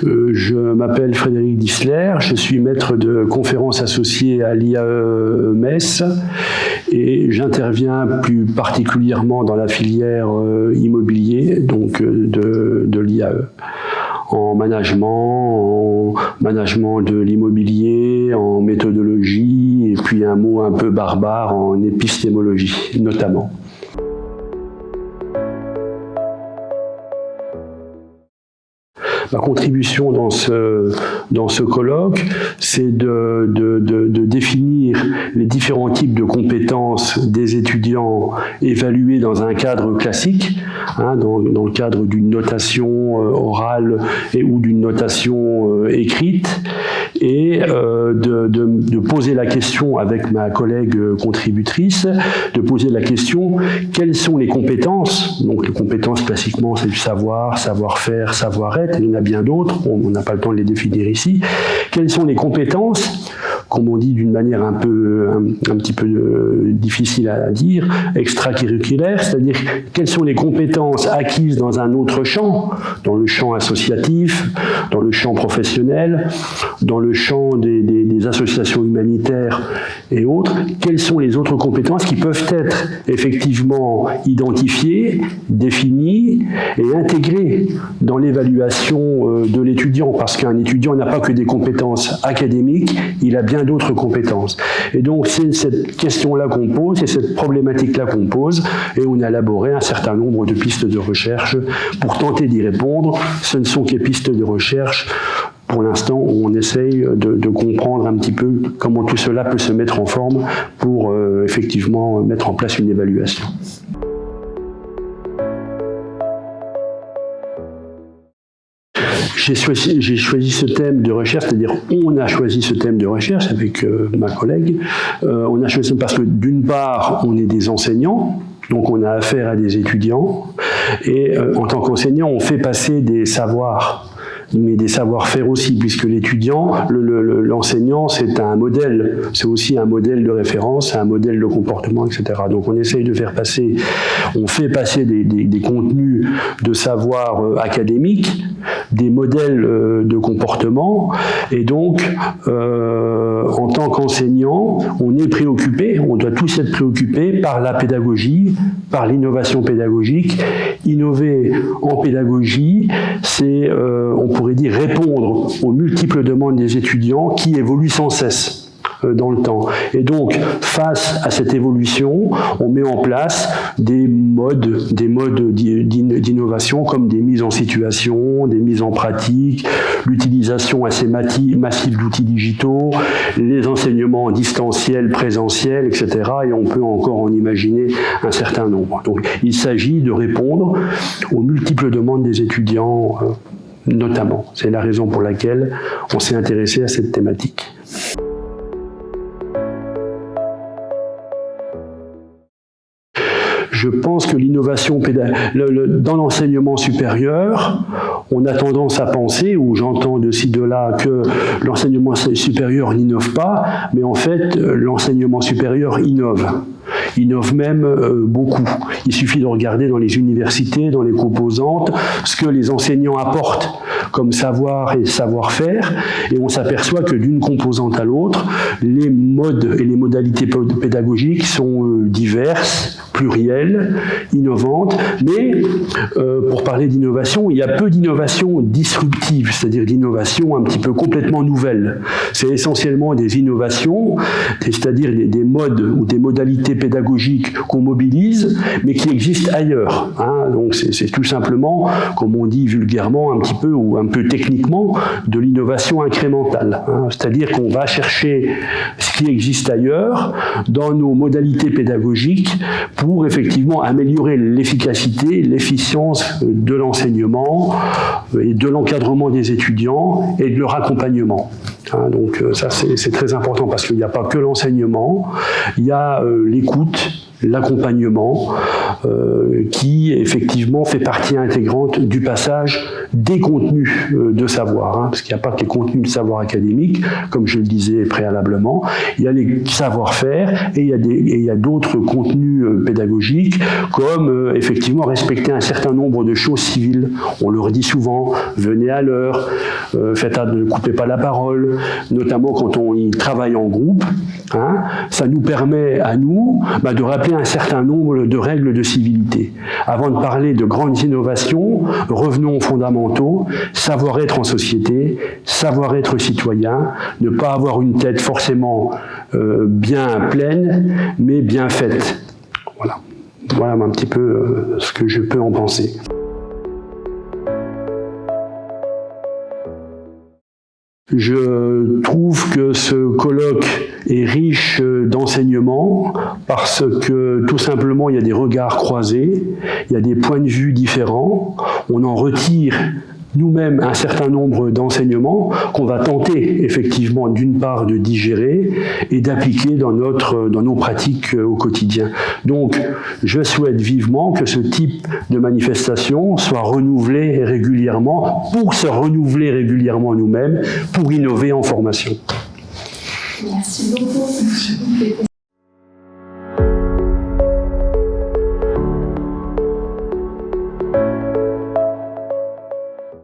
Je m'appelle Frédéric Dissler, je suis maître de conférences associé à l'IAE Metz et j'interviens plus particulièrement dans la filière immobilier donc de l'IAE. En management de l'immobilier, en méthodologie, et puis un mot un peu barbare en épistémologie, notamment. Ma contribution dans ce colloque, c'est de définir les différents types de compétences des étudiants évalués dans un cadre classique, dans le cadre d'une notation orale ou d'une notation écrite, et de poser la question avec ma collègue contributrice, de poser la question quelles sont les compétences. Donc les compétences classiquement c'est du savoir, savoir-faire, savoir-être, il y en a bien d'autres, on n'a pas le temps de les définir ici. Quelles sont les compétences, comme on dit d'une manière un petit peu difficile à dire, extracurriculaires, c'est-à-dire quelles sont les compétences acquises dans un autre champ, dans le champ associatif, dans le champ professionnel, dans le champ des associations humanitaires et autres, quelles sont les autres compétences qui peuvent être effectivement identifiées, définies et intégrées dans l'évaluation de l'étudiant, parce qu'un étudiant n'a pas que des compétences académiques, il a bien d'autres compétences. Et donc c'est cette question-là qu'on pose, c'est cette problématique-là qu'on pose, et on a élaboré un certain nombre de pistes de recherche pour tenter d'y répondre. Ce ne sont que pistes de recherche. Pour l'instant, on essaye de comprendre un petit peu comment tout cela peut se mettre en forme pour effectivement mettre en place une évaluation. J'ai choisi ce thème de recherche, c'est-à-dire on a choisi ce thème de recherche avec ma collègue. On a choisi parce que d'une part, on est des enseignants, donc on a affaire à des étudiants, et en tant qu'enseignant, on fait passer des savoirs, mais des savoir-faire aussi, puisque l'étudiant, l'enseignant, c'est un modèle, c'est aussi un modèle de référence, un modèle de comportement, etc. Donc on essaye de faire passer, on fait passer des contenus de savoir académiques, des modèles de comportement, et donc en tant qu'enseignant, on est préoccupé, on doit tous être préoccupés par la pédagogie, par l'innovation pédagogique. Innover en pédagogie, c'est, on pourrait dire, répondre aux multiples demandes des étudiants qui évoluent sans cesse dans le temps. Et donc, face à cette évolution, on met en place des modes d'innovation comme des mises en situation, des mises en pratique, l'utilisation assez massive d'outils digitaux, les enseignements distanciels, présentiels, etc. Et on peut encore en imaginer un certain nombre. Donc, il s'agit de répondre aux multiples demandes des étudiants, notamment. C'est la raison pour laquelle on s'est intéressé à cette thématique. Je pense que l'innovation dans l'enseignement supérieur, on a tendance à penser, ou j'entends de ci, de là, que l'enseignement supérieur n'innove pas, mais en fait, l'enseignement supérieur innove. Innove même beaucoup. Il suffit de regarder dans les universités, dans les composantes, ce que les enseignants apportent comme savoir et savoir-faire, et on s'aperçoit que d'une composante à l'autre, les modes et les modalités pédagogiques sont diverses, plurielles, innovantes, mais pour parler d'innovation, il y a peu d'innovations disruptives, c'est-à-dire d'innovations un petit peu complètement nouvelles. C'est essentiellement des innovations, c'est-à-dire des modes ou des modalités pédagogiques qu'on mobilise, mais qui existent ailleurs. Donc c'est tout simplement, comme on dit vulgairement un petit peu, ou un peu techniquement, de l'innovation incrémentale. C'est-à-dire qu'on va chercher ce qui existe ailleurs dans nos modalités pédagogiques pour effectivement améliorer l'efficacité, l'efficience de l'enseignement et de l'encadrement des étudiants et de leur accompagnement. Donc ça c'est très important parce qu'il n'y a pas que l'enseignement, il y a l'écoute, l'accompagnement, qui effectivement fait partie intégrante du passage des contenus de savoir, hein, parce qu'il n'y a pas que les contenus de savoir académique, comme je le disais préalablement, il y a les savoir-faire et il y a d'autres contenus pédagogiques, comme effectivement respecter un certain nombre de choses civiles. On le redit souvent, venez à l'heure, ne coupez pas la parole, notamment quand on y travaille en groupe, hein, ça nous permet à nous de rappeler un certain nombre de règles de civilité. Avant de parler de grandes innovations, revenons aux fondamentaux, savoir être en société, savoir être citoyen, ne pas avoir une tête forcément bien pleine, mais bien faite. Voilà. Voilà un petit peu ce que je peux en penser. Je trouve que ce colloque est riche d'enseignements parce que tout simplement il y a des regards croisés, il y a des points de vue différents, on en retire nous-mêmes un certain nombre d'enseignements qu'on va tenter effectivement d'une part de digérer et d'appliquer dans nos pratiques au quotidien. Donc je souhaite vivement que ce type de manifestation soit renouvelé régulièrement pour se renouveler régulièrement nous-mêmes, pour innover en formation. Merci beaucoup.